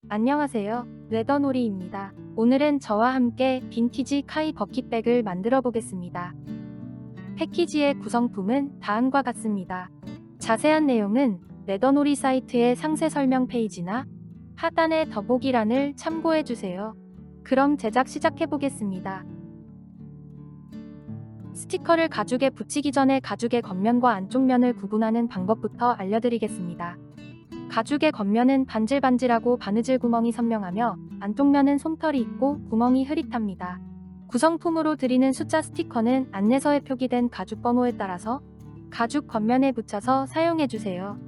안녕하세요. 레더놀이입니다. 오늘은 저와 함께 빈티지 카이 버킷백을 만들어 보겠습니다. 패키지의 구성품은 다음과 같습니다. 자세한 내용은 레더놀이 사이트의 상세 설명 페이지나 하단의 더보기란을 참고해 주세요. 그럼 제작 시작해 보겠습니다. 스티커를 가죽에 붙이기 전에 가죽의 겉면과 안쪽 면을 구분하는 방법부터 알려드리겠습니다. 가죽의 겉면은 반질반질하고 바느질 구멍이 선명하며 안쪽면은 솜털이 있고 구멍이 흐릿합니다. 구성품으로 드리는 숫자 스티커는 안내서에 표기된 가죽 번호에 따라서 가죽 겉면에 붙여서 사용해주세요.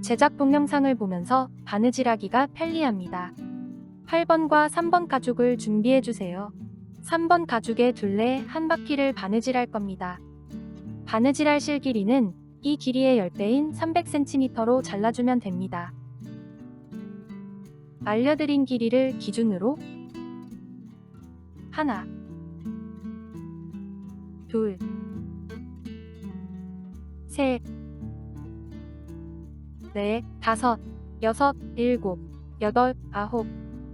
제작 동영상을 보면서 바느질하기가 편리합니다. 8번과 3번 가죽을 준비해주세요. 3번 가죽의 둘레 한 바퀴를 바느질할 겁니다. 바느질할 실 길이는 이 길이의 10배인 300cm로 잘라주면 됩니다. 알려드린 길이를 기준으로 하나, 둘, 셋, 넷, 다섯, 여섯, 일곱, 여덟, 아홉,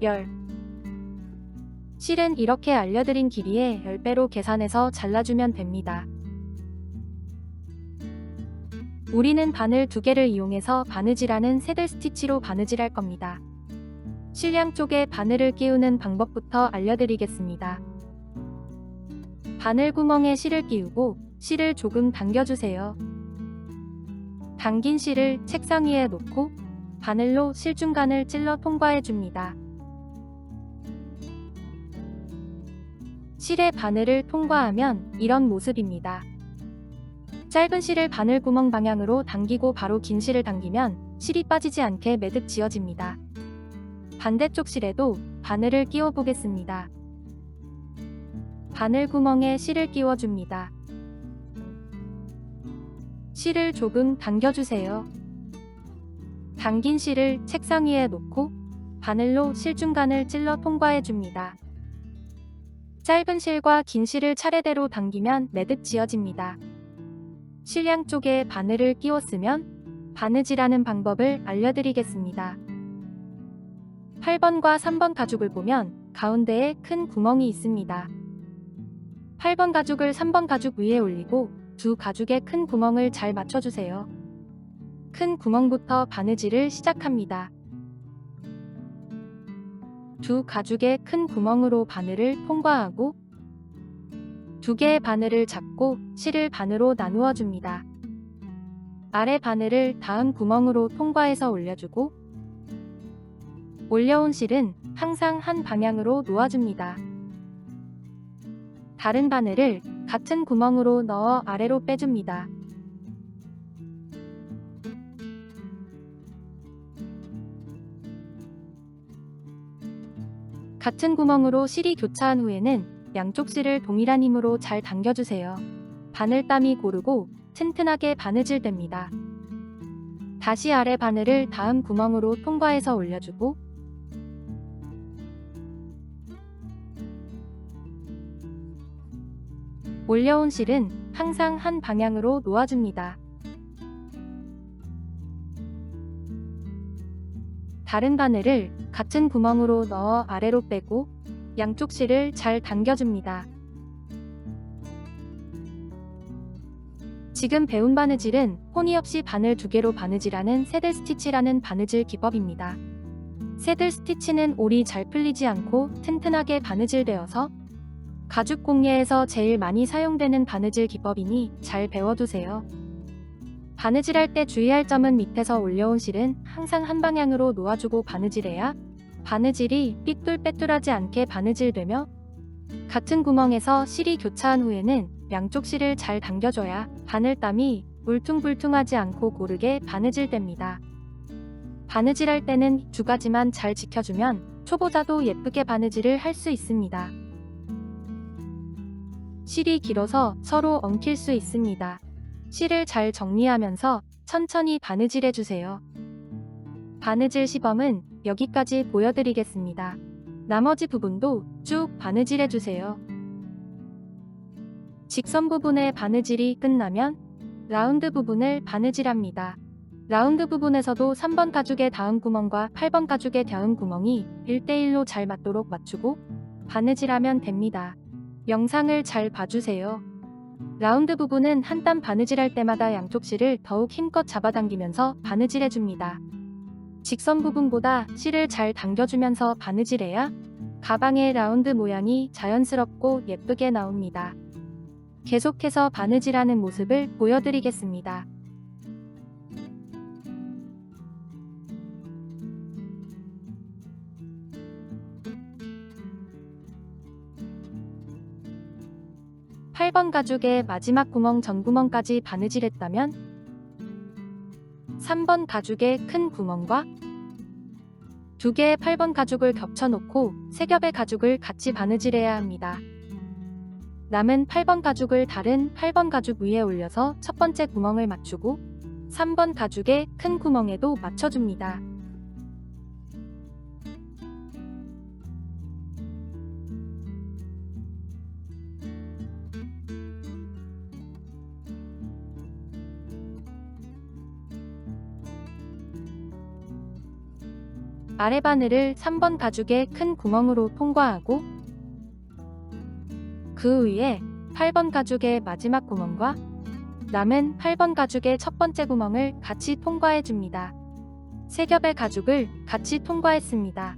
열. 실은 이렇게 알려드린 길이의 10배로 계산해서 잘라주면 됩니다. 우리는 바늘 2개를 이용해서 바느질하는 새들 스티치로 바느질할 겁니다. 실 양쪽에 바늘을 끼우는 방법부터 알려드리겠습니다. 바늘 구멍에 실을 끼우고 실을 조금 당겨주세요. 당긴 실을 책상 위에 놓고 바늘로 실 중간을 찔러 통과해줍니다. 실의 바늘을 통과하면 이런 모습입니다. 짧은 실을 바늘 구멍 방향으로 당기고 바로 긴 실을 당기면 실이 빠지지 않게 매듭 지어집니다. 반대쪽 실에도 바늘을 끼워 보겠습니다. 바늘 구멍에 실을 끼워줍니다. 실을 조금 당겨주세요. 당긴 실을 책상 위에 놓고 바늘로 실 중간을 찔러 통과해줍니다. 짧은 실과 긴 실을 차례대로 당기면 매듭 지어집니다. 실 양쪽에 바늘을 끼웠으면 바느질하는 방법을 알려드리겠습니다. 8번과 3번 가죽을 보면 가운데에 큰 구멍이 있습니다. 8번 가죽을 3번 가죽 위에 올리고 두 가죽의 큰 구멍을 잘 맞춰주세요. 큰 구멍부터 바느질을 시작합니다. 두 가죽의 큰 구멍으로 바늘을 통과하고 2개의 바늘을 잡고 실을 반으로 나누어 줍니다. 아래 바늘을 다음 구멍으로 통과해서 올려주고 올려온 실은 항상 한 방향으로 놓아줍니다. 다른 바늘을 같은 구멍으로 넣어 아래로 빼줍니다. 같은 구멍으로 실이 교차한 후에는 양쪽 실을 동일한 힘으로 잘 당겨주세요. 바늘땀이 고르고 튼튼하게 바느질됩니다. 다시 아래 바늘을 다음 구멍으로 통과해서 올려주고 올려온 실은 항상 한 방향으로 놓아줍니다. 다른 바늘을 같은 구멍으로 넣어 아래로 빼고 양쪽 실을 잘 당겨줍니다. 지금 배운 바느질은 호니 없이 바늘 2개로 바느질하는 새들 스티치라는 바느질 기법입니다. 새들 스티치는 올이 잘 풀리지 않고 튼튼하게 바느질되어서 가죽 공예에서 제일 많이 사용되는 바느질 기법이니 잘 배워두세요. 바느질할 때 주의할 점은 밑에서 올려온 실은 항상 한 방향으로 놓아주고 바느질해야 바느질이 삐뚤빼뚤하지 않게 바느질되며 같은 구멍에서 실이 교차한 후에는 양쪽 실을 잘 당겨줘야 바늘땀이 울퉁불퉁하지 않고 고르게 바느질됩니다. 바느질할 때는 2가지만 잘 지켜주면 초보자도 예쁘게 바느질을 할 수 있습니다. 실이 길어서 서로 엉킬 수 있습니다. 실을 잘 정리하면서 천천히 바느질해주세요. 바느질 시범은 여기까지 보여드리겠습니다. 나머지 부분도 쭉 바느질해주세요. 직선 부분의 바느질이 끝나면 라운드 부분을 바느질합니다. 라운드 부분에서도 3번 가죽의 닿은 구멍과 8번 가죽의 닿은 구멍이 1대1로 잘 맞도록 맞추고 바느질하면 됩니다. 영상을 잘 봐주세요. 라운드 부분은 한 땀 바느질할 때마다 양쪽 실을 더욱 힘껏 잡아당기면서 바느질해줍니다. 직선 부분보다 실을 잘 당겨주면서 바느질해야 가방의 라운드 모양이 자연스럽고 예쁘게 나옵니다. 계속해서 바느질하는 모습을 보여드리겠습니다. (8번) 가죽의 마지막 구멍 전 구멍까지 바느질했다면 3번 가죽의 큰 구멍과 2개의 8번 가죽을 겹쳐놓고 3겹의 가죽을 같이 바느질해야 합니다. 남은 8번 가죽을 다른 8번 가죽 위에 올려서 첫 번째 구멍을 맞추고 3번 가죽의 큰 구멍에도 맞춰줍니다. 아래 바늘을 3번 가죽의 큰 구멍으로 통과하고 그 위에 8번 가죽의 마지막 구멍과 남은 8번 가죽의 첫 번째 구멍을 같이 통과해 줍니다. 3겹의 가죽을 같이 통과했습니다.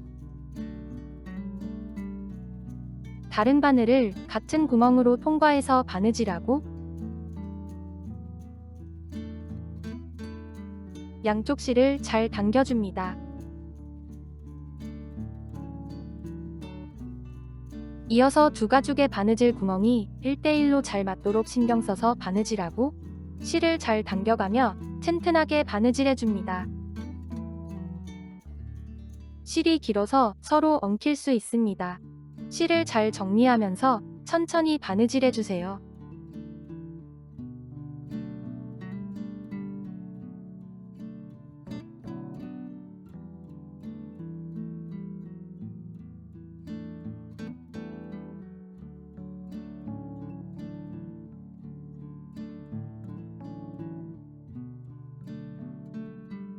다른 바늘을 같은 구멍으로 통과해서 바느질하고 양쪽 실을 잘 당겨줍니다. 이어서 두 가죽의 바느질 구멍이 1대1로 잘 맞도록 신경 써서 바느질하고 실을 잘 당겨가며 튼튼하게 바느질해줍니다. 실이 길어서 서로 엉킬 수 있습니다. 실을 잘 정리하면서 천천히 바느질해주세요.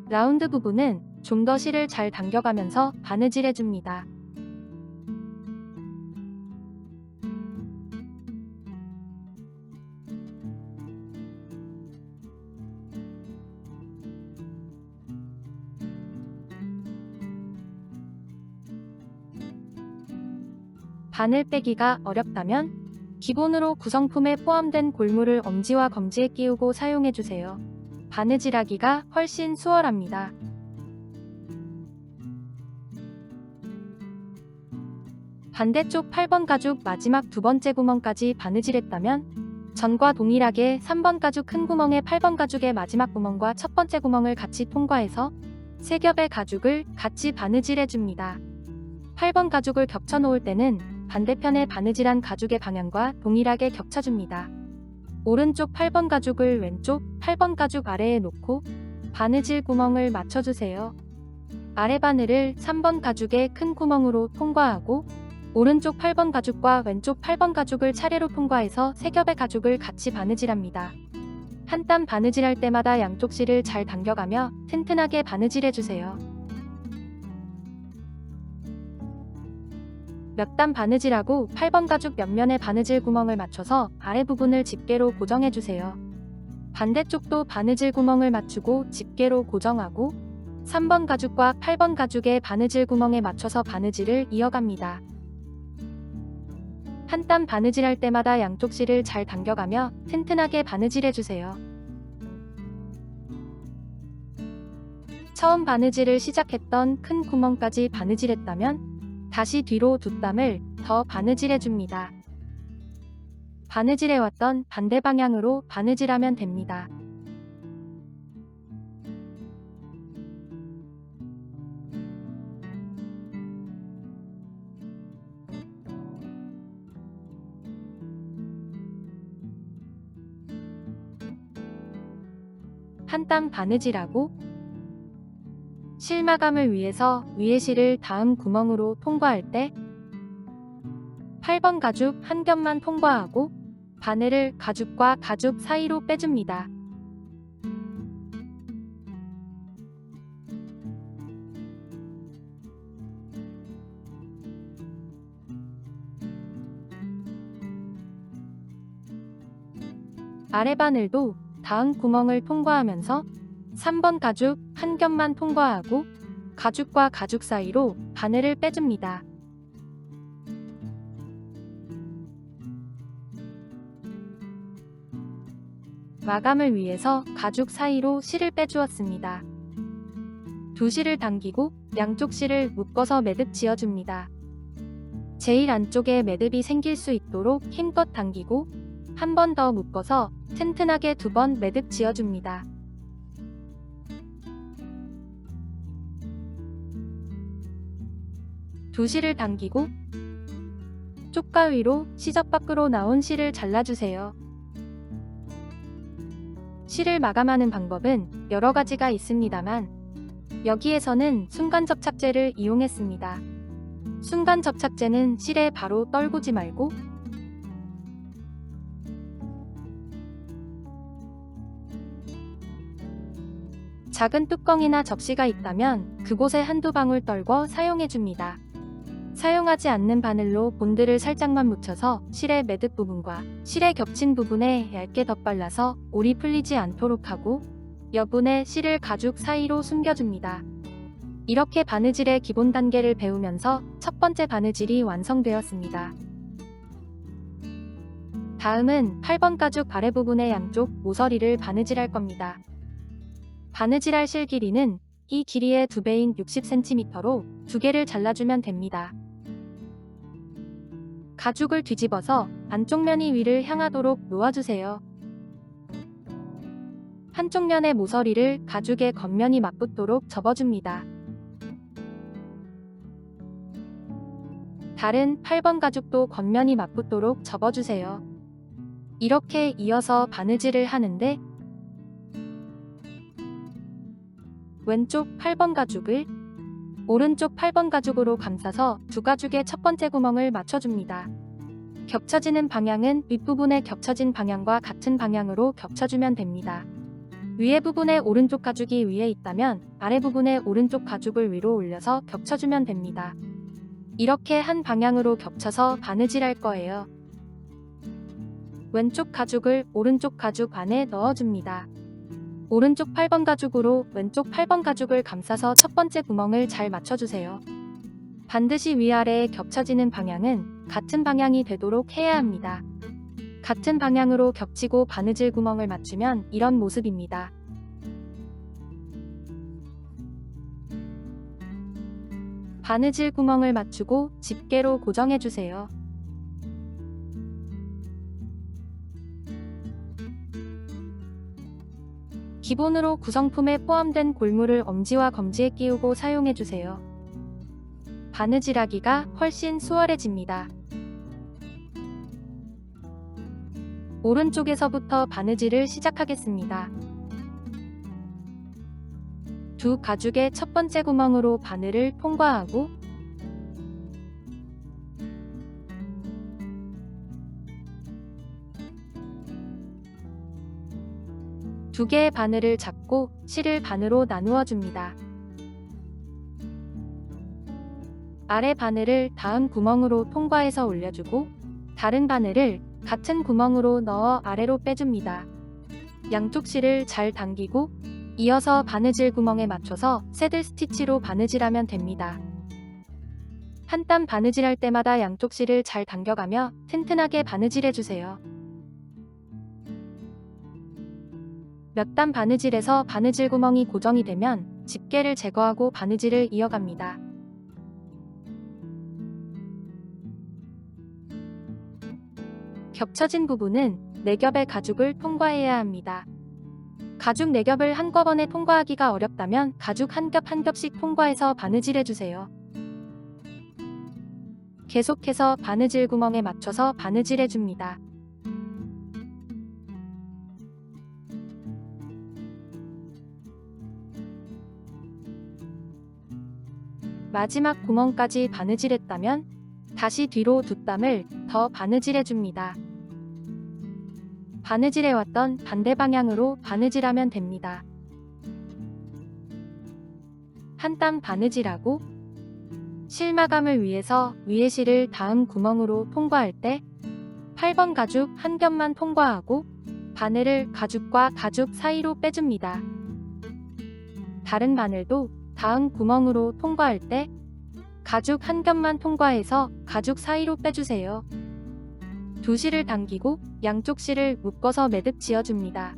라운드 부분은 좀 더 실을 잘 당겨가면서 바느질해줍니다. 바늘 빼기가 어렵다면 기본으로 구성품에 포함된 골무를 엄지와 검지에 끼우고 사용해주세요. 바느질하기가 훨씬 수월합니다. 반대쪽 8번 가죽 마지막 두 번째 구멍까지 바느질했다면 전과 동일하게 3번 가죽 큰 구멍에 8번 가죽의 마지막 구멍과 첫 번째 구멍을 같이 통과해서 3겹의 가죽을 같이 바느질해줍니다. 8번 가죽을 겹쳐 놓을 때는 반대편에 바느질한 가죽의 방향과 동일하게 겹쳐줍니다. 오른쪽 8번 가죽을 왼쪽 8번 가죽 아래에 놓고 바느질 구멍을 맞춰주세요. 아래 바늘을 3번 가죽의 큰 구멍으로 통과하고 오른쪽 8번 가죽과 왼쪽 8번 가죽을 차례로 통과해서 3겹의 가죽을 같이 바느질합니다. 한 땀 바느질할 때마다 양쪽 실을 잘 당겨가며 튼튼하게 바느질해주세요. 몇 땀 바느질하고 8번 가죽 옆면에 바느질 구멍을 맞춰서 아래 부분을 집게로 고정해주세요. 반대쪽도 바느질 구멍을 맞추고 집게로 고정하고 3번 가죽과 8번 가죽의 바느질 구멍에 맞춰서 바느질을 이어갑니다. 한 땀 바느질할 때마다 양쪽 실을 잘 당겨가며 튼튼하게 바느질해주세요. 처음 바느질을 시작했던 큰 구멍까지 바느질했다면 다시 뒤로 두 땀을 더 바느질해줍니다. 바느질해왔던 반대 방향으로 바느질하면 됩니다. 한 땀 바느질하고 실 마감을 위해서 위에 실을 다음 구멍으로 통과할 때 8번 가죽 한 겹만 통과하고 바늘을 가죽과 가죽 사이로 빼줍니다. 아래 바늘도 다음 구멍을 통과하면서 3번 가죽 한 겹만 통과하고 가죽과 가죽 사이로 바늘을 빼줍니다. 마감을 위해서 가죽 사이로 실을 빼주었습니다. 두 실을 당기고 양쪽 실을 묶어서 매듭 지어줍니다. 제일 안쪽에 매듭이 생길 수 있도록 힘껏 당기고 한 번 더 묶어서 튼튼하게 2번 매듭 지어줍니다. 두 실을 당기고 쪽가위로 시접 밖으로 나온 실을 잘라주세요. 실을 마감하는 방법은 여러 가지가 있습니다만 여기에서는 순간 접착제를 이용했습니다. 순간 접착제는 실에 바로 떨구지 말고 작은 뚜껑이나 접시가 있다면 그곳에 한두 방울 떨궈 사용해줍니다. 사용하지 않는 바늘로 본드를 살짝만 묻혀서 실의 매듭 부분과 실에 겹친 부분에 얇게 덧발라서 올이 풀리지 않도록 하고 여분의 실을 가죽 사이로 숨겨줍니다. 이렇게 바느질의 기본 단계를 배우면서 첫 번째 바느질이 완성되었습니다. 다음은 8번 가죽 아래 부분의 양쪽 모서리를 바느질할 겁니다. 바느질할 실 길이는 이 길이의 2배인 60cm로 2개를 잘라주면 됩니다. 가죽을 뒤집어서 안쪽 면이 위를 향하도록 놓아주세요. 한쪽 면의 모서리를 가죽의 겉면이 맞붙도록 접어줍니다. 다른 8번 가죽도 겉면이 맞붙도록 접어주세요. 이렇게 이어서 바느질을 하는데 왼쪽 8번 가죽을 오른쪽 8번 가죽으로 감싸서 두 가죽의 첫 번째 구멍을 맞춰줍니다. 겹쳐지는 방향은 윗부분에 겹쳐진 방향과 같은 방향으로 겹쳐주면 됩니다. 위에 부분에 오른쪽 가죽이 위에 있다면 아래 부분에 오른쪽 가죽을 위로 올려서 겹쳐주면 됩니다. 이렇게 한 방향으로 겹쳐서 바느질할 거예요. 왼쪽 가죽을 오른쪽 가죽 안에 넣어줍니다. 오른쪽 8번 가죽으로 왼쪽 8번 가죽을 감싸서 첫 번째 구멍을 잘 맞춰주세요. 반드시 위아래에 겹쳐지는 방향은 같은 방향이 되도록 해야 합니다. 같은 방향으로 겹치고 바느질 구멍을 맞추면 이런 모습입니다. 바느질 구멍을 맞추고 집게로 고정해주세요. 기본으로 구성품에 포함된 골무를 엄지와 검지에 끼우고 사용해주세요. 바느질하기가 훨씬 수월해집니다. 오른쪽에서부터 바느질을 시작하겠습니다. 두 가죽의 첫 번째 구멍으로 바늘을 통과하고 두 개의 바늘을 잡고 실을 반으로 나누어 줍니다. 아래 바늘을 다음 구멍으로 통과해서 올려주고 다른 바늘을 같은 구멍으로 넣어 아래로 빼줍니다. 양쪽 실을 잘 당기고 이어서 바느질 구멍에 맞춰서 새들 스티치로 바느질하면 됩니다. 한 땀 바느질할 때마다 양쪽 실을 잘 당겨가며 튼튼하게 바느질해주세요. 몇 땀 바느질에서 바느질 구멍이 고정이 되면 집게를 제거하고 바느질을 이어갑니다. 겹쳐진 부분은 4겹의 가죽을 통과해야 합니다. 가죽 4겹을 한꺼번에 통과하기가 어렵다면 가죽 한 겹 한 겹씩 통과해서 바느질해주세요. 계속해서 바느질 구멍에 맞춰서 바느질해줍니다. 마지막 구멍까지 바느질했다면 다시 뒤로 2땀을 더 바느질해줍니다. 바느질해왔던 반대 방향으로 바느질하면 됩니다. 한 땀 바느질하고 실 마감을 위해서 위에 실을 다음 구멍으로 통과할 때 8번 가죽 한 겹만 통과하고 바늘을 가죽과 가죽 사이로 빼줍니다. 다른 바늘도 다음 구멍으로 통과할 때 가죽 한 겹만 통과해서 가죽 사이로 빼주세요. 두 실을 당기고 양쪽 실을 묶어서 매듭 지어줍니다.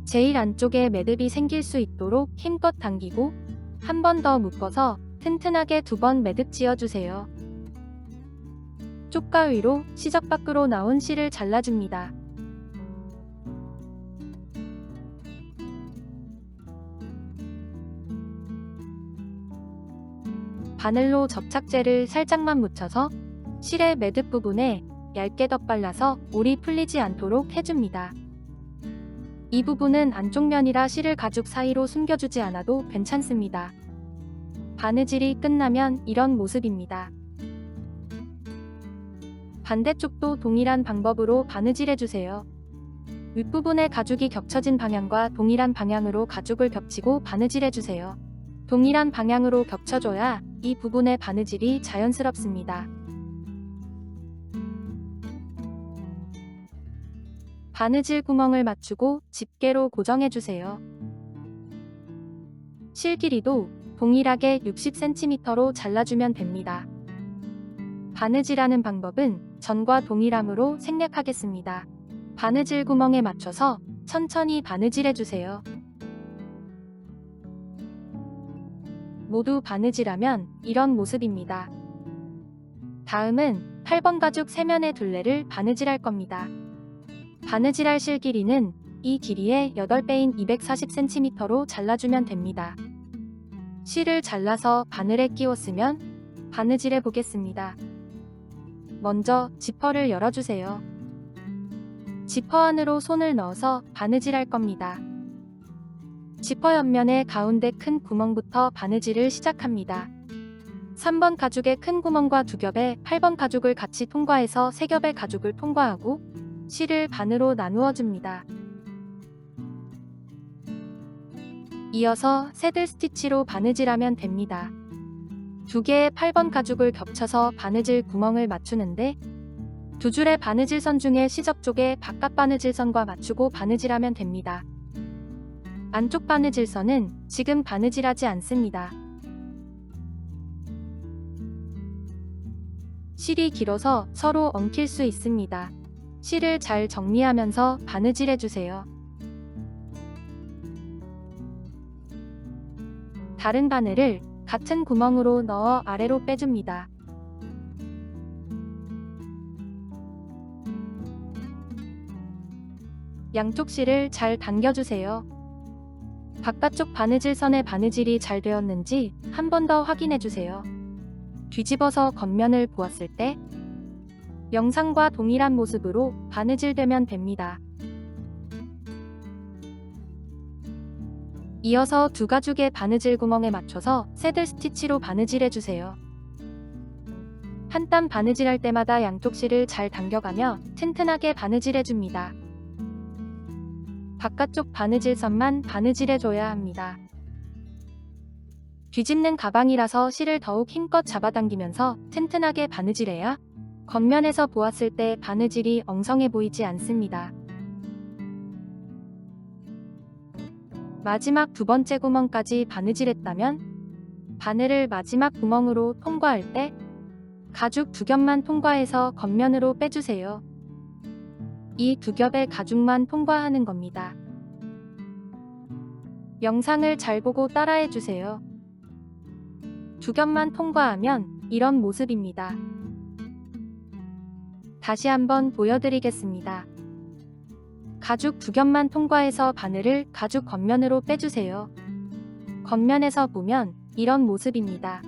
제일 안쪽에 매듭이 생길 수 있도록 힘껏 당기고 한 번 더 묶어서 튼튼하게 2번 매듭 지어주세요. 쪽가 위로 시접 밖으로 나온 실을 잘라줍니다. 바늘로 접착제를 살짝만 묻혀서 실의 매듭 부분에 얇게 덧발라서 올이 풀리지 않도록 해줍니다. 이 부분은 안쪽 면이라 실을 가죽 사이로 숨겨주지 않아도 괜찮습니다. 바느질이 끝나면 이런 모습입니다. 반대쪽도 동일한 방법으로 바느질해주세요. 윗부분에 가죽이 겹쳐진 방향과 동일한 방향으로 가죽을 겹치고 바느질해주세요. 동일한 방향으로 겹쳐줘야 이 부분의 바느질이 자연스럽습니다. 바느질 구멍을 맞추고 집게로 고정해주세요. 실 길이도 동일하게 60cm로 잘라주면 됩니다. 바느질하는 방법은 전과 동일함으로 생략하겠습니다. 바느질 구멍에 맞춰서 천천히 바느질해주세요. 모두 바느질하면 이런 모습입니다. 다음은 8번 가죽 세면의 둘레를 바느질할 겁니다. 바느질할 실 길이는 이 길이의 8배인 240cm로 잘라주면 됩니다. 실을 잘라서 바늘에 끼웠으면 바느질해 보겠습니다. 먼저 지퍼를 열어주세요. 지퍼 안으로 손을 넣어서 바느질할 겁니다. 지퍼 옆면의 가운데 큰 구멍부터 바느질을 시작합니다. 3번 가죽의 큰 구멍과 2겹의 8번 가죽을 같이 통과해서 3겹의 가죽을 통과하고 실을 반으로 나누어 줍니다. 이어서 새들 스티치로 바느질하면 됩니다. 2개의 8번 가죽을 겹쳐서 바느질 구멍을 맞추는데 2줄의 바느질선 중에 시접 쪽에 바깥 바느질선과 맞추고 바느질하면 됩니다. 안쪽 바느질선은 지금 바느질하지 않습니다. 실이 길어서 서로 엉킬 수 있습니다. 실을 잘 정리하면서 바느질해주세요. 다른 바늘을 같은 구멍으로 넣어 아래로 빼줍니다. 양쪽 실을 잘 당겨주세요. 바깥쪽 바느질선의 바느질이 잘 되었는지 한 번 더 확인해주세요. 뒤집어서 겉면을 보았을 때 영상과 동일한 모습으로 바느질되면 됩니다. 이어서 2가죽의 바느질 구멍에 맞춰서 새들 스티치로 바느질해주세요. 한 땀 바느질할 때마다 양쪽 실을 잘 당겨가며 튼튼하게 바느질해줍니다. 바깥쪽 바느질선만 바느질해줘야 합니다. 뒤집는 가방이라서 실을 더욱 힘껏 잡아당기면서 튼튼하게 바느질해야 겉면에서 보았을 때 바느질이 엉성해 보이지 않습니다. 마지막 2번째 구멍까지 바느질했다면 바늘을 마지막 구멍으로 통과할 때 가죽 2겹만 통과해서 겉면으로 빼주세요. 이 2겹의 가죽만 통과하는 겁니다. 영상을 잘 보고 따라해주세요. 2겹만 통과하면 이런 모습입니다. 다시 한번 보여드리겠습니다. 가죽 2겹만 통과해서 바늘을 가죽 겉면으로 빼주세요. 겉면에서 보면 이런 모습입니다.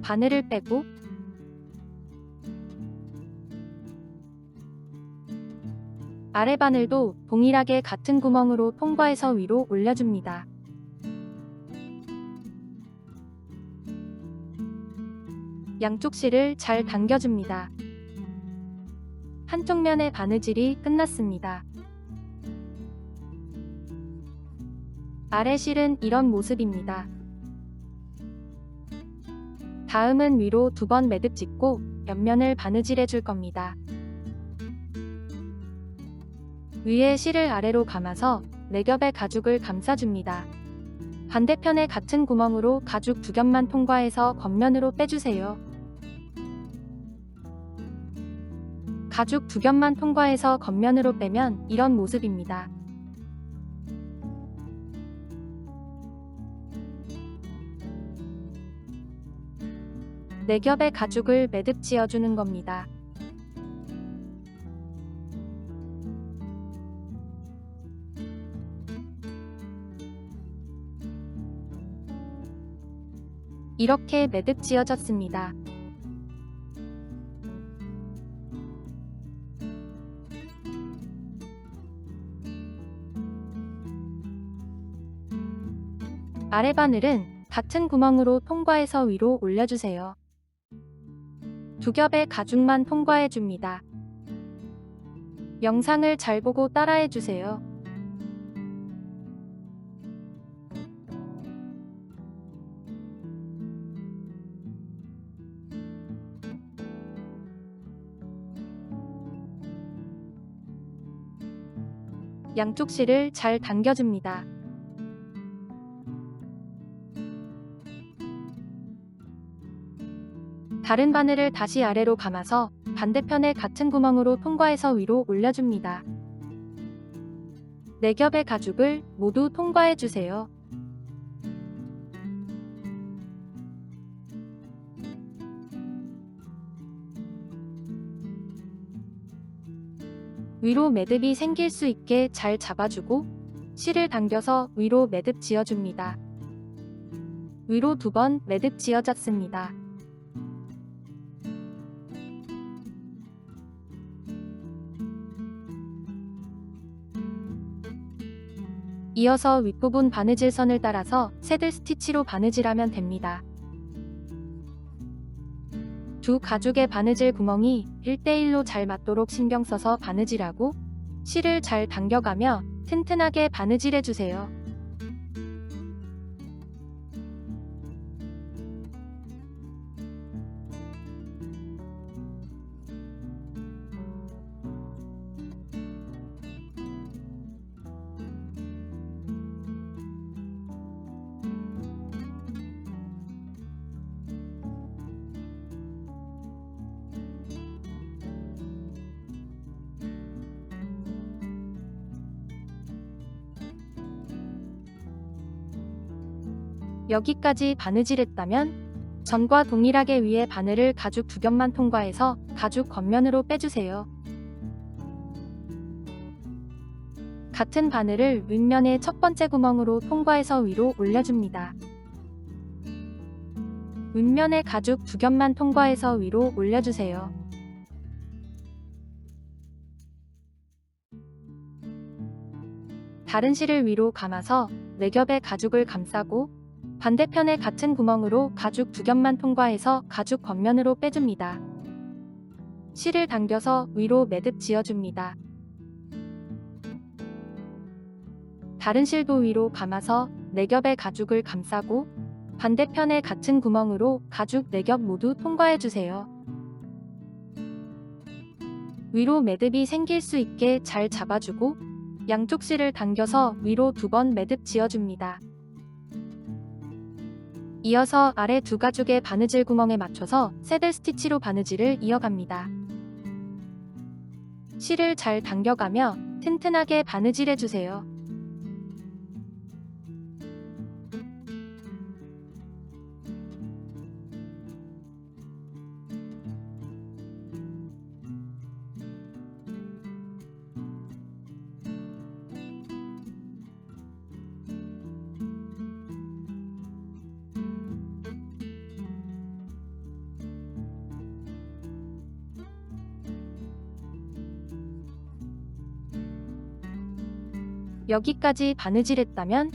바늘을 빼고 아래 바늘도 동일하게 같은 구멍으로 통과해서 위로 올려줍니다. 양쪽 실을 잘 당겨줍니다. 한쪽 면의 바느질이 끝났습니다. 아래 실은 이런 모습입니다. 다음은 위로 2번 매듭 짓고 옆면을 바느질해 줄 겁니다. 위에 실을 아래로 감아서 4겹의 가죽을 감싸줍니다. 반대편에 같은 구멍으로 가죽 2겹만 통과해서 겉면으로 빼주세요. 가죽 2겹만 통과해서 겉면으로 빼면 이런 모습입니다. 네 겹의 가죽을 매듭 지어주는 겁니다. 이렇게 매듭 지어졌습니다. 아래 바늘은 같은 구멍으로 통과해서 위로 올려주세요. 2겹의 가죽만 통과해줍니다. 영상을 잘 보고 따라해주세요. 양쪽 실을 잘 당겨줍니다. 다른 바늘을 다시 아래로 감아서 반대편에 같은 구멍으로 통과해서 위로 올려줍니다. 4겹의 가죽을 모두 통과해주세요. 위로 매듭이 생길 수 있게 잘 잡아주고 실을 당겨서 위로 매듭 지어줍니다. 위로 2번 매듭 지어졌습니다. 이어서 윗부분 바느질 선을 따라서 새들 스티치로 바느질하면 됩니다. 두 가죽의 바느질 구멍이 1대1로 잘 맞도록 신경 써서 바느질하고 실을 잘 당겨가며 튼튼하게 바느질해주세요. 여기까지 바느질했다면 전과 동일하게 위에 바늘을 가죽 2겹만 통과해서 가죽 겉면으로 빼주세요. 같은 바늘을 윗면의 첫 번째 구멍으로 통과해서 위로 올려줍니다. 윗면의 가죽 2겹만 통과해서 위로 올려주세요. 다른 실을 위로 감아서 4겹의 가죽을 감싸고 반대편에 같은 구멍으로 가죽 2겹만 통과해서 가죽 겉면으로 빼줍니다. 실을 당겨서 위로 매듭 지어줍니다. 다른 실도 위로 감아서 4겹의 가죽을 감싸고 반대편에 같은 구멍으로 가죽 4겹 모두 통과해주세요. 위로 매듭이 생길 수 있게 잘 잡아주고 양쪽 실을 당겨서 위로 2번 매듭 지어줍니다. 이어서 아래 두 가죽의 바느질 구멍에 맞춰서 새들 스티치로 바느질을 이어갑니다. 실을 잘 당겨가며 튼튼하게 바느질해주세요. 여기까지 바느질했다면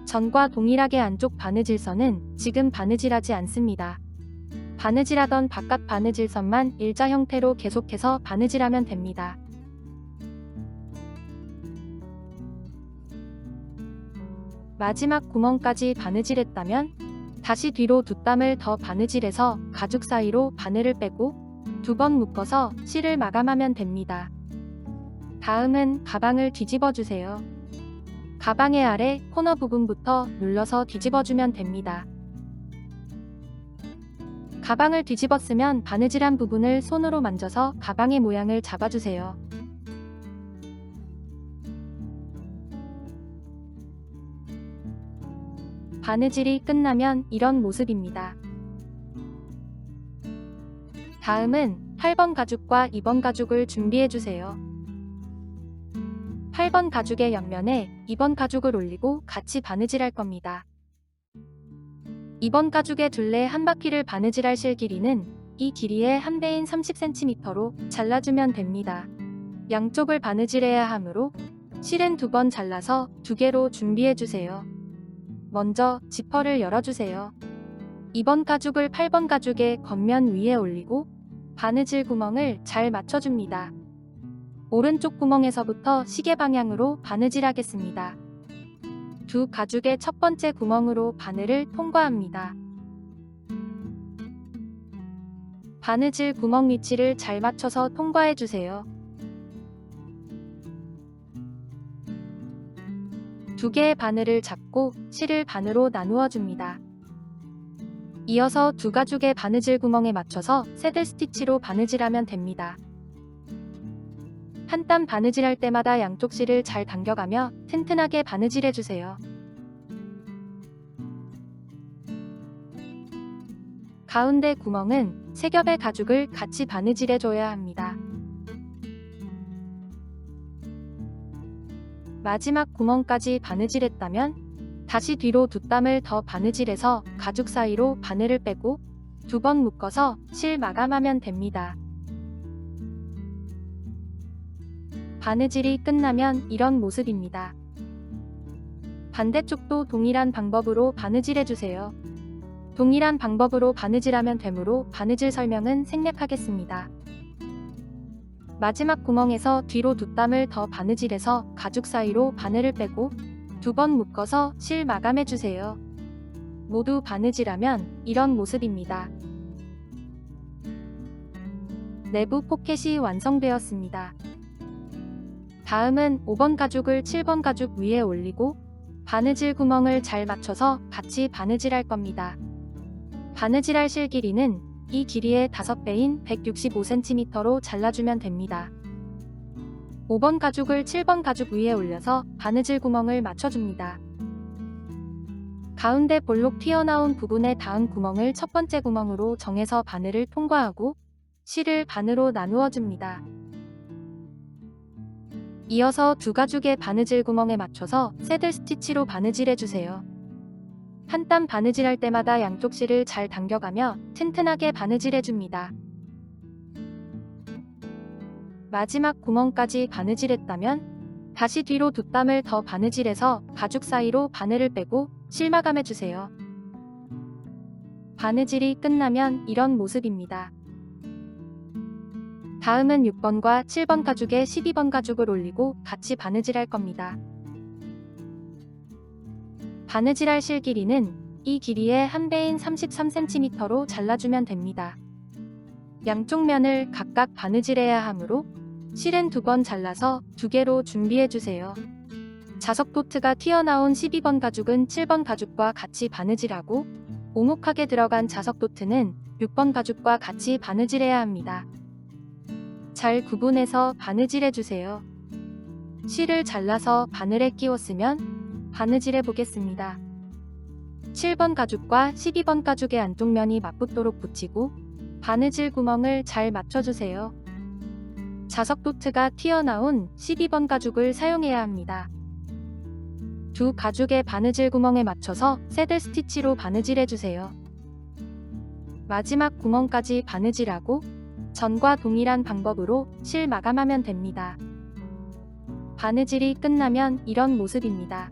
전과 동일하게 안쪽 바느질선은 지금 바느질하지 않습니다. 바느질하던 바깥 바느질선만 일자 형태로 계속해서 바느질하면 됩니다. 마지막 구멍까지 바느질했다면 다시 뒤로 2땀을 더 바느질해서 가죽 사이로 바늘을 빼고 두 번 묶어서 실을 마감하면 됩니다. 다음은 가방을 뒤집어 주세요. 가방의 아래 코너 부분부터 눌러서 뒤집어주면 됩니다. 가방을 뒤집었으면 바느질한 부분을 손으로 만져서 가방의 모양을 잡아주세요. 바느질이 끝나면 이런 모습입니다. 다음은 8번 가죽과 2번 가죽을 준비해주세요. 8번 가죽의 옆면에 2번 가죽을 올리고 같이 바느질할 겁니다. 2번 가죽의 둘레 한 바퀴를 바느질할 실 길이는 이 길이의 한 배인 30cm로 잘라주면 됩니다. 양쪽을 바느질해야 하므로 실은 2번 잘라서 2개로 준비해주세요. 먼저 지퍼를 열어주세요. 2번 가죽을 8번 가죽의 겉면 위에 올리고 바느질 구멍을 잘 맞춰줍니다. 오른쪽 구멍에서부터 시계 방향으로 바느질하겠습니다. 두 가죽의 첫 번째 구멍으로 바늘을 통과합니다. 바느질 구멍 위치를 잘 맞춰서 통과해주세요. 두 개의 바늘을 잡고 실을 반으로 나누어 줍니다. 이어서 두 가죽의 바느질 구멍에 맞춰서 새들 스티치로 바느질하면 됩니다. 한 땀 바느질할 때마다 양쪽 실을 잘 당겨가며 튼튼하게 바느질해주세요. 가운데 구멍은 세 겹의 가죽을 같이 바느질해줘야 합니다. 마지막 구멍까지 바느질했다면 다시 뒤로 두 땀을 더 바느질해서 가죽 사이로 바늘을 빼고 2번 묶어서 실 마감하면 됩니다. 바느질이 끝나면 이런 모습입니다. 반대쪽도 동일한 방법으로 바느질해주세요. 동일한 방법으로 바느질하면 되므로 바느질 설명은 생략하겠습니다. 마지막 구멍에서 뒤로 두 땀을 더 바느질해서 가죽 사이로 바늘을 빼고 2번 묶어서 실 마감해주세요. 모두 바느질하면 이런 모습입니다. 내부 포켓이 완성되었습니다. 다음은 5번 가죽을 7번 가죽 위에 올리고 바느질 구멍을 잘 맞춰서 같이 바느질할 겁니다. 바느질할 실 길이는 이 길이의 5배인 165cm로 잘라주면 됩니다. 5번 가죽을 7번 가죽 위에 올려서 바느질 구멍을 맞춰줍니다. 가운데 볼록 튀어나온 부분에 닿은 구멍을 첫 번째 구멍으로 정해서 바늘을 통과하고 실을 반으로 나누어 줍니다. 이어서 두 가죽의 바느질 구멍에 맞춰서 새들 스티치로 바느질해주세요. 한 땀 바느질할 때마다 양쪽 실을 잘 당겨가며 튼튼하게 바느질해줍니다. 마지막 구멍까지 바느질했다면 다시 뒤로 두 땀을 더 바느질해서 가죽 사이로 바늘을 빼고 실 마감해주세요. 바느질이 끝나면 이런 모습입니다. 다음은 6번과 7번 가죽에 12번 가죽을 올리고 같이 바느질할 겁니다. 바느질할 실 길이는 이 길이의 한 배인 33cm로 잘라주면 됩니다. 양쪽 면을 각각 바느질해야 하므로 실은 2번 잘라서 2개로 준비해주세요. 자석 도트가 튀어나온 12번 가죽은 7번 가죽과 같이 바느질하고 오목하게 들어간 자석 도트는 6번 가죽과 같이 바느질해야 합니다. 잘 구분해서 바느질해주세요. 실을 잘라서 바늘에 끼웠으면 바느질해 보겠습니다. 7번 가죽과 12번 가죽의 안쪽 면이 맞붙도록 붙이고 바느질 구멍을 잘 맞춰주세요. 자석 도트가 튀어나온 12번 가죽을 사용해야 합니다. 두 가죽의 바느질 구멍에 맞춰서 새들 스티치로 바느질해주세요. 마지막 구멍까지 바느질하고 전과 동일한 방법으로 실 마감하면 됩니다. 바느질이 끝나면 이런 모습입니다.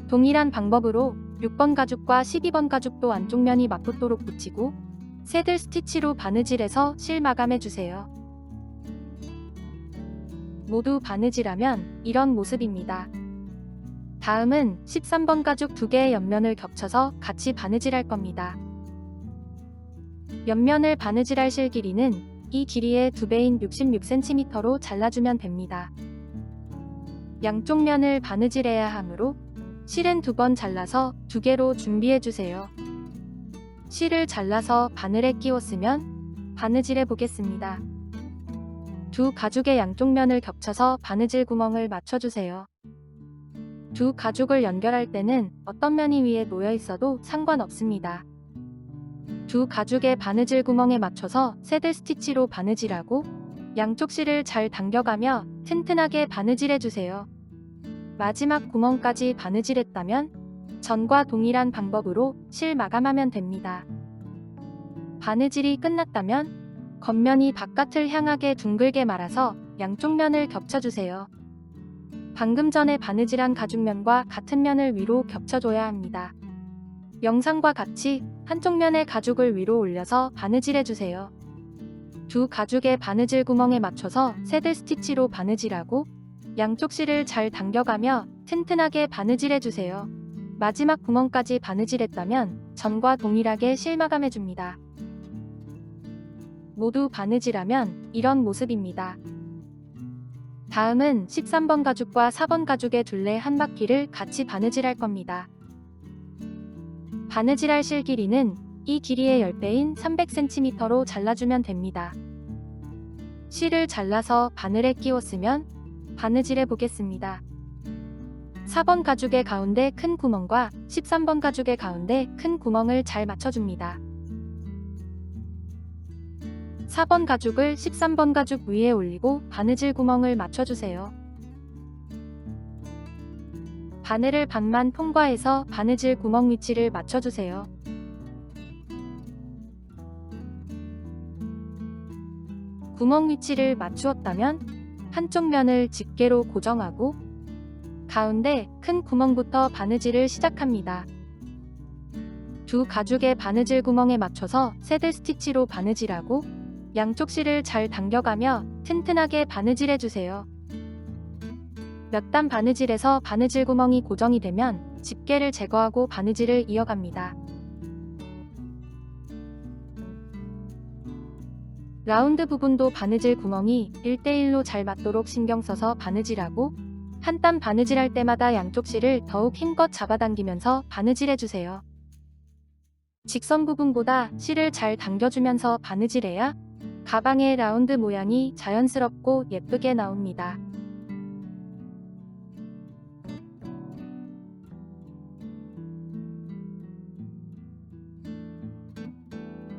동일한 방법으로 6번 가죽과 12번 가죽도 안쪽 면이 맞붙도록 붙이고 새들 스티치로 바느질해서 실 마감해주세요. 모두 바느질하면 이런 모습입니다. 다음은 13번 가죽 2개의 옆면을 겹쳐서 같이 바느질할 겁니다. 옆면을 바느질할 실 길이는 이 길이의 2배인 66cm로 잘라주면 됩니다. 양쪽 면을 바느질해야 하므로 실은 2번 잘라서 2개로 준비해주세요. 실을 잘라서 바늘에 끼웠으면 바느질해 보겠습니다. 두 가죽의 양쪽 면을 겹쳐서 바느질 구멍을 맞춰주세요. 두 가죽을 연결할 때는 어떤 면이 위에 놓여 있어도 상관없습니다. 두 가죽의 바느질 구멍에 맞춰서 새들 스티치로 바느질하고 양쪽 실을 잘 당겨가며 튼튼하게 바느질해주세요. 마지막 구멍까지 바느질했다면 전과 동일한 방법으로 실 마감하면 됩니다. 바느질이 끝났다면 겉면이 바깥을 향하게 둥글게 말아서 양쪽 면을 겹쳐주세요. 방금 전에 바느질한 가죽면과 같은 면을 위로 겹쳐줘야 합니다. 영상과 같이 한쪽 면의 가죽을 위로 올려서 바느질해주세요. 두 가죽의 바느질 구멍에 맞춰서 새들 스티치로 바느질하고 양쪽 실을 잘 당겨가며 튼튼하게 바느질해주세요. 마지막 구멍까지 바느질했다면 전과 동일하게 실 마감해줍니다. 모두 바느질하면 이런 모습입니다. 다음은 13번 가죽과 4번 가죽의 둘레 한 바퀴를 같이 바느질할 겁니다. 바느질할 실 길이는 이 길이의 10배인 300cm로 잘라주면 됩니다. 실을 잘라서 바늘에 끼웠으면 바느질해 보겠습니다. 4번 가죽의 가운데 큰 구멍과 13번 가죽의 가운데 큰 구멍을 잘 맞춰줍니다. 4번 가죽을 13번 가죽 위에 올리고 바느질 구멍을 맞춰주세요. 바늘을 반만 통과해서 바느질 구멍 위치를 맞춰주세요. 구멍 위치를 맞추었다면 한쪽 면을 집게로 고정하고 가운데 큰 구멍부터 바느질을 시작합니다. 두 가죽의 바느질 구멍에 맞춰서 새들 스티치로 바느질하고 양쪽 실을 잘 당겨가며 튼튼하게 바느질해주세요. 몇 단 바느질에서 바느질 구멍이 고정이 되면 집게를 제거하고 바느질을 이어갑니다. 라운드 부분도 바느질 구멍이 1대1로 잘 맞도록 신경 써서 바느질하고 한 땀 바느질할 때마다 양쪽 실을 더욱 힘껏 잡아당기면서 바느질해주세요. 직선 부분보다 실을 잘 당겨주면서 바느질해야 가방의 라운드 모양이 자연스럽고 예쁘게 나옵니다.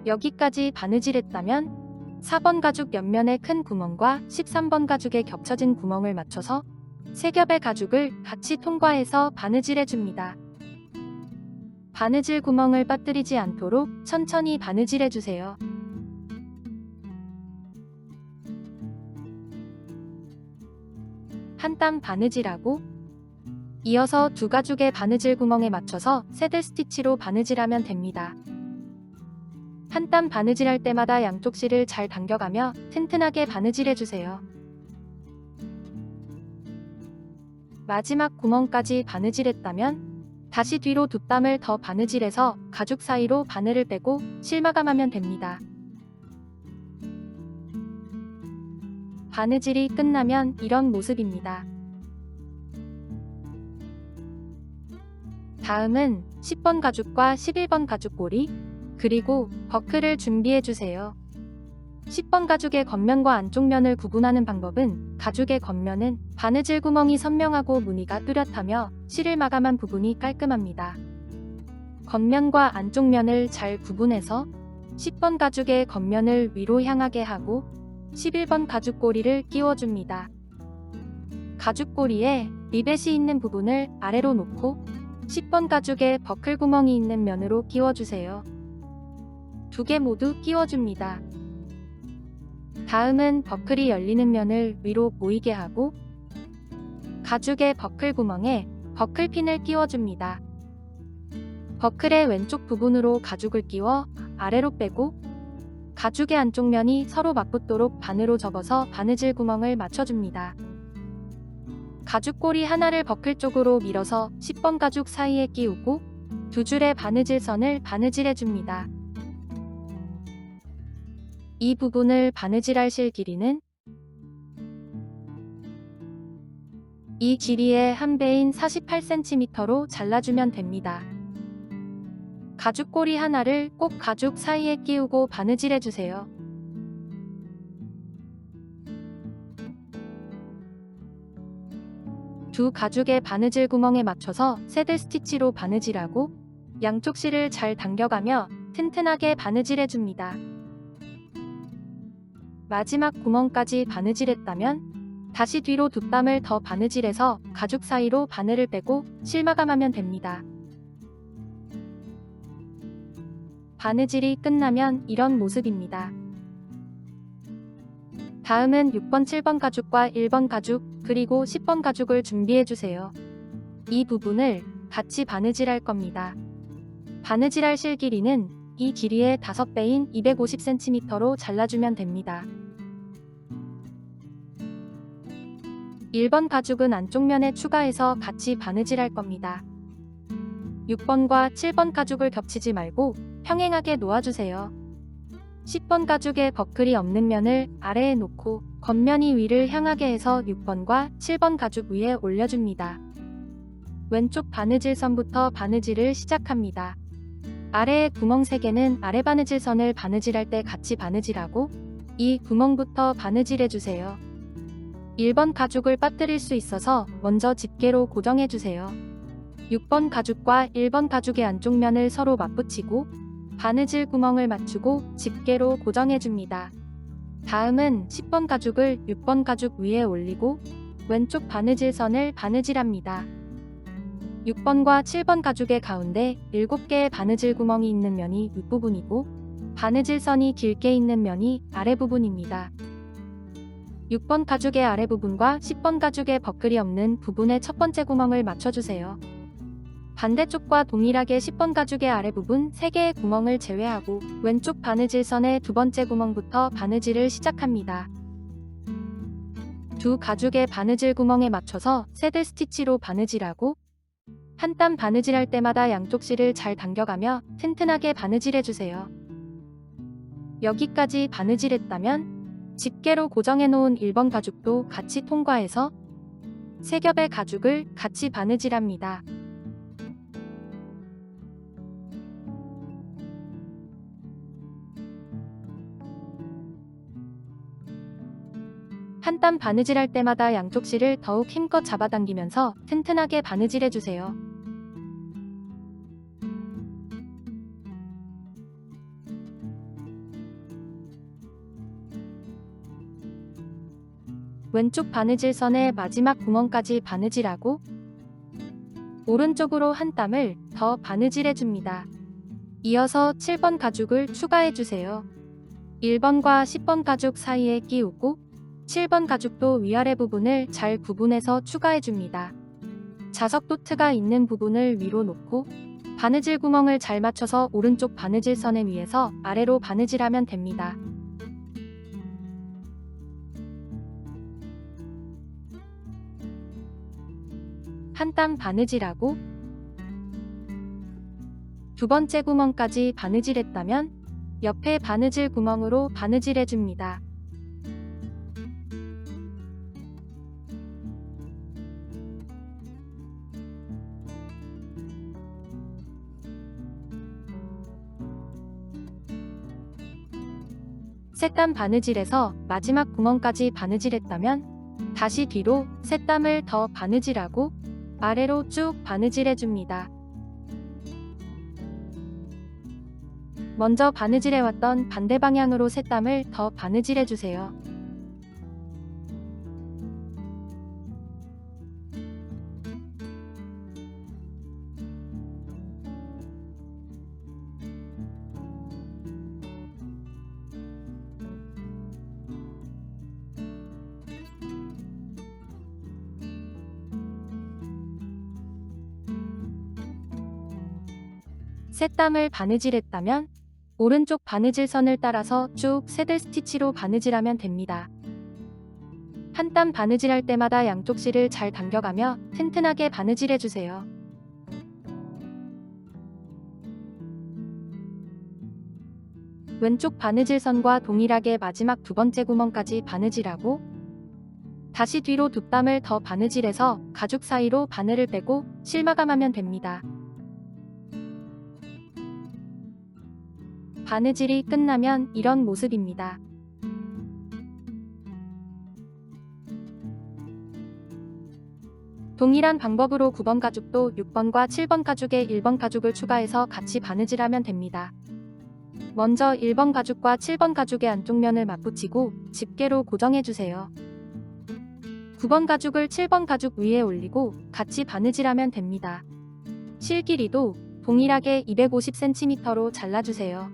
여기까지 바느질했다면 4번 가죽 옆면의 큰 구멍과 13번 가죽의 겹쳐진 구멍을 맞춰서 세 겹의 가죽을 같이 통과해서 바느질해줍니다. 바느질 구멍을 빠뜨리지 않도록 천천히 바느질해주세요. 한 땀 바느질하고 이어서 두 가죽의 바느질 구멍에 맞춰서 새들 스티치로 바느질하면 됩니다. 한 땀 바느질할 때마다 양쪽 실을 잘 당겨가며 튼튼하게 바느질해주세요. 마지막 구멍까지 바느질했다면 다시 뒤로 두 땀을 더 바느질해서 가죽 사이로 바늘을 빼고 실 마감하면 됩니다. 바느질이 끝나면 이런 모습입니다. 다음은 10번 가죽과 11번 가죽 고리 그리고 버클을 준비해주세요. 10번 가죽의 겉면과 안쪽 면을 구분하는 방법은 가죽의 겉면은 바느질 구멍이 선명하고 무늬가 뚜렷하며 실을 마감한 부분이 깔끔합니다. 겉면과 안쪽 면을 잘 구분해서 10번 가죽의 겉면을 위로 향하게 하고 11번 가죽 고리를 끼워줍니다. 가죽 고리에 리벳이 있는 부분을 아래로 놓고 10번 가죽에 버클 구멍이 있는 면으로 끼워주세요. 두 개 모두 끼워줍니다. 다음은 버클이 열리는 면을 위로 모이게 하고 가죽의 버클 구멍에 버클핀을 끼워줍니다. 버클의 왼쪽 부분으로 가죽을 끼워 아래로 빼고 가죽의 안쪽 면이 서로 맞붙도록 반으로 접어서 바느질 구멍을 맞춰줍니다. 가죽고리 하나를 버클 쪽으로 밀어서 10번 가죽 사이에 끼우고 두 줄의 바느질선을 바느질해줍니다. 이 부분을 바느질할 실 길이는 이 길이의 한 배인 48cm로 잘라주면 됩니다. 가죽꼬리 하나를 꼭 가죽 사이에 끼우고 바느질해주세요. 두 가죽의 바느질 구멍에 맞춰서 새들 스티치로 바느질하고 양쪽 실을 잘 당겨가며 튼튼하게 바느질해줍니다. 마지막 구멍까지 바느질했다면 다시 뒤로 두 땀을 더 바느질해서 가죽 사이로 바늘을 빼고 실 마감하면 됩니다. 바느질이 끝나면 이런 모습입니다. 다음은 6번, 7번 가죽과 1번 가죽, 그리고 10번 가죽을 준비해주세요. 이 부분을 같이 바느질할 겁니다. 바느질할 실 길이는 이 길이의 5배인 250cm로 잘라주면 됩니다. 1번 가죽은 안쪽 면에 추가해서 같이 바느질할 겁니다. 6번과 7번 가죽을 겹치지 말고 평행하게 놓아주세요. 10번 가죽에 버클이 없는 면을 아래에 놓고 겉면이 위를 향하게 해서 6번과 7번 가죽 위에 올려줍니다. 왼쪽 바느질선부터 바느질을 시작합니다. 아래의 구멍 3개는 아래 바느질선을 바느질할 때 같이 바느질하고 이 구멍부터 바느질해주세요. 1번 가죽을 빠뜨릴 수 있어서 먼저 집게로 고정해주세요. 6번 가죽과 1번 가죽의 안쪽 면을 서로 맞붙이고 바느질 구멍을 맞추고 집게로 고정해줍니다. 다음은 10번 가죽을 6번 가죽 위에 올리고 왼쪽 바느질선을 바느질합니다. 6번과 7번 가죽의 가운데 7개의 바느질 구멍이 있는 면이 윗부분이고 바느질선이 길게 있는 면이 아래부분입니다. 6번 가죽의 아래부분과 10번 가죽의 버클이 없는 부분의 첫 번째 구멍을 맞춰주세요. 반대쪽과 동일하게 10번 가죽의 아래부분 3개의 구멍을 제외하고 왼쪽 바느질선의 두 번째 구멍부터 바느질을 시작합니다. 두 가죽의 바느질 구멍에 맞춰서 새들 스티치로 바느질하고 한 땀 바느질할 때마다 양쪽 실을 잘 당겨가며 튼튼하게 바느질해주세요. 여기까지 바느질했다면 집게로 고정해 놓은 1번 가죽도 같이 통과해서 3겹의 가죽을 같이 바느질합니다. 한 땀 바느질할 때마다 양쪽 실을 더욱 힘껏 잡아당기면서 튼튼하게 바느질해주세요. 왼쪽 바느질선의 마지막 구멍까지 바느질하고 오른쪽으로 한 땀을 더 바느질해줍니다. 이어서 7번 가죽을 추가해주세요. 1번과 10번 가죽 사이에 끼우고 7번 가죽도 위아래 부분을 잘 구분해서 추가해줍니다. 자석 도트가 있는 부분을 위로 놓고 바느질 구멍을 잘 맞춰서 오른쪽 바느질선에 위에서 아래로 바느질하면 됩니다. 한 땀 바느질하고 두 번째 구멍까지 바느질했다면 옆에 바느질 구멍으로 바느질해줍니다. 세 땀 바느질해서 마지막 구멍까지 바느질했다면 다시 뒤로 세 땀을 더 바느질하고 아래로 쭉 바느질해줍니다. 먼저 바느질해왔던 반대 방향으로 세 땀을 더 바느질해주세요. 세 땀을 바느질했다면 오른쪽 바느질선을 따라서 쭉 새들 스티치로 바느질하면 됩니다. 한 땀 바느질할 때마다 양쪽 실을 잘 당겨가며 튼튼하게 바느질해주세요. 왼쪽 바느질선과 동일하게 마지막 두 번째 구멍까지 바느질하고 다시 뒤로 두 땀을 더 바느질해서 가죽 사이로 바늘을 빼고 실 마감하면 됩니다. 바느질이 끝나면 이런 모습입니다. 동일한 방법으로 9번 가죽도 6번과 7번 가죽에 1번 가죽을 추가해서 같이 바느질하면 됩니다. 먼저 1번 가죽과 7번 가죽의 안쪽 면을 맞붙이고 집게로 고정해주세요. 9번 가죽을 7번 가죽 위에 올리고 같이 바느질하면 됩니다. 실 길이도 동일하게 250cm로 잘라주세요.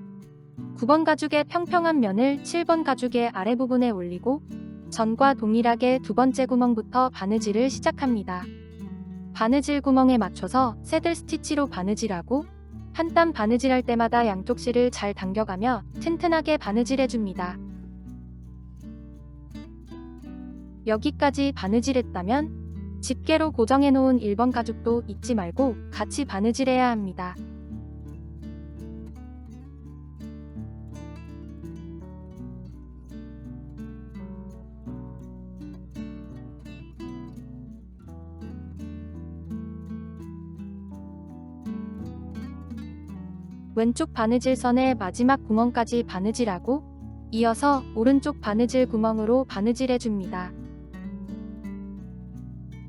9번 가죽의 평평한 면을 7번 가죽의 아래부분에 올리고 전과 동일하게 두 번째 구멍부터 바느질을 시작합니다. 바느질 구멍에 맞춰서 새들 스티치로 바느질하고 한 땀 바느질할 때마다 양쪽 실을 잘 당겨가며 튼튼하게 바느질해줍니다. 여기까지 바느질했다면 집게로 고정해놓은 1번 가죽도 잊지 말고 같이 바느질해야 합니다. 왼쪽 바느질선의 마지막 구멍까지 바느질하고 이어서 오른쪽 바느질 구멍으로 바느질해줍니다.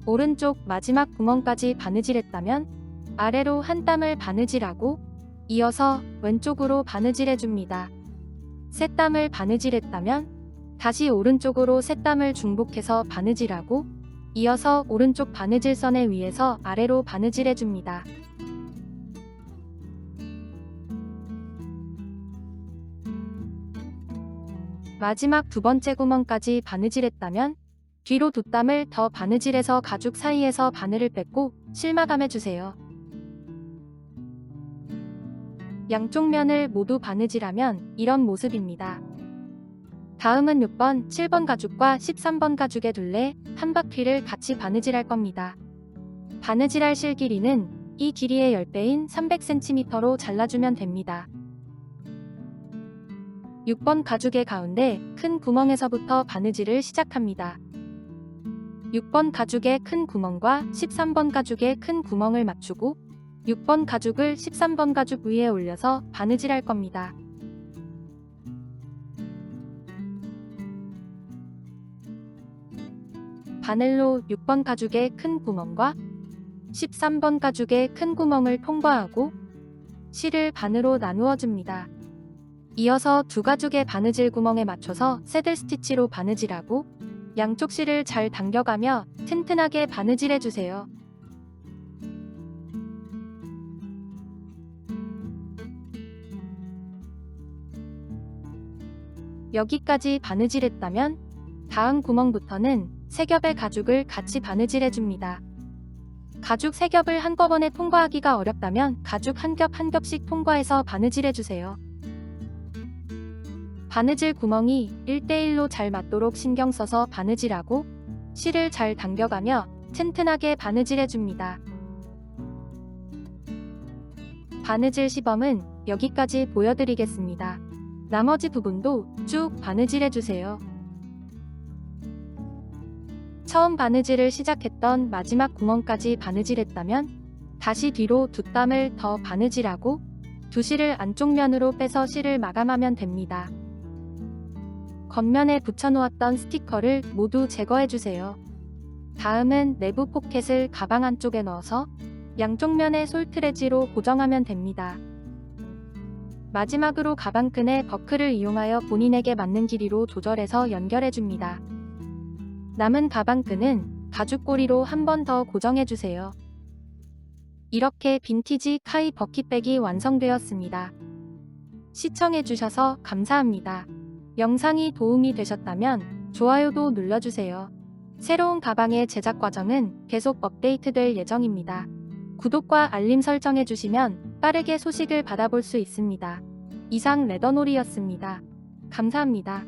오른쪽 마지막 구멍까지 바느질했다면 아래로 한 땀을 바느질하고 이어서 왼쪽으로 바느질해줍니다. 세 땀을 바느질했다면 다시 오른쪽으로 세 땀을 중복해서 바느질하고 이어서 오른쪽 바느질선에 위에서 아래로 바느질해줍니다. 마지막 두 번째 구멍까지 바느질했다면 뒤로 두 땀을 더 바느질해서 가죽 사이에서 바늘을 뺏고 실 마감해주세요. 양쪽 면을 모두 바느질하면 이런 모습입니다. 다음은 6번, 7번 가죽과 13번 가죽의 둘레 한 바퀴를 같이 바느질할 겁니다. 바느질할 실 길이는 이 길이의 10배인 300cm로 잘라주면 됩니다. 6번 가죽의 가운데 큰 구멍에서부터 바느질을 시작합니다. 6번 가죽의 큰 구멍과 13번 가죽의 큰 구멍을 맞추고 6번 가죽을 13번 가죽 위에 올려서 바느질할 겁니다. 바늘로 6번 가죽의 큰 구멍과 13번 가죽의 큰 구멍을 통과하고 실을 반으로 나누어 줍니다. 이어서 두 가죽의 바느질 구멍에 맞춰서 새들 스티치로 바느질하고 양쪽 실을 잘 당겨가며 튼튼하게 바느질해주세요. 여기까지 바느질했다면 다음 구멍부터는 세 겹의 가죽을 같이 바느질해줍니다. 가죽 세 겹을 한꺼번에 통과하기가 어렵다면 가죽 한 겹 한 겹씩 통과해서 바느질해주세요. 바느질 구멍이 1대1로 잘 맞도록 신경 써서 바느질하고 실을 잘 당겨가며 튼튼하게 바느질해줍니다. 바느질 시범은 여기까지 보여드리겠습니다. 나머지 부분도 쭉 바느질해주세요. 처음 바느질을 시작했던 마지막 구멍까지 바느질했다면 다시 뒤로 두 땀을 더 바느질하고 두 실을 안쪽 면으로 빼서 실을 마감하면 됩니다. 겉면에 붙여놓았던 스티커를 모두 제거해주세요. 다음은 내부 포켓을 가방 안쪽에 넣어서 양쪽 면에 솔트레지로 고정하면 됩니다. 마지막으로 가방끈의 버클을 이용하여 본인에게 맞는 길이로 조절해서 연결해줍니다. 남은 가방끈은 가죽고리로 한 번 더 고정해주세요. 이렇게 빈티지 카이 버킷백이 완성되었습니다. 시청해주셔서 감사합니다. 영상이 도움이 되셨다면 좋아요도 눌러주세요. 새로운 가방의 제작 과정은 계속 업데이트될 예정입니다. 구독과 알림 설정해주시면 빠르게 소식을 받아볼 수 있습니다. 이상 레더놀이였습니다. 감사합니다.